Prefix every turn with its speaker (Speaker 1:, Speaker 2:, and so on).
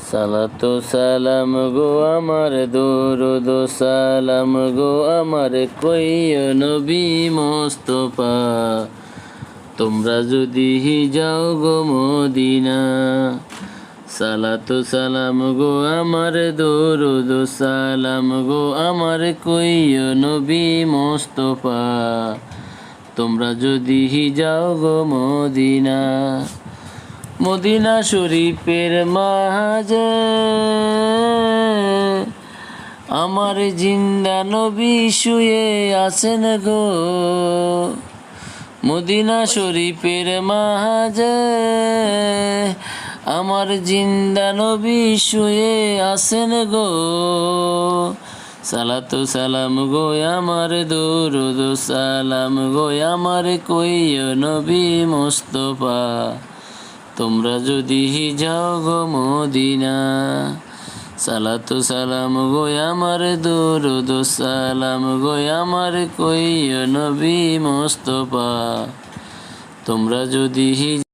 Speaker 1: সালাতু সালাম গো আমার দরুদ সালাম গো আমার কইও নবী মোস্তফা, তোমরা যদি যাও গো মদিনা। সালাতু সালাম গো আমার দরুদ সালাম গো আমার কইও নবী মোস্তফা, তোমরা যদি যাও গো মদিনা। মদিনা শরীফের মাঝে আমার জিন্দা নবী শুয়ে আছেন গো। মদিনা শরীফের মাঝে আমার জিন্দা নবী শুয়ে আছেন গো। সালাতু সালাম গো আমার দরুদ সালাম গো আমার কইও নবী মোস্তফা, তোমরা যদি যাও গো মদিনা। সালাতু সালাম গো আমার দরুদ সালাম গো আমার কইও নবী মোস্তফা, তোমরা যদি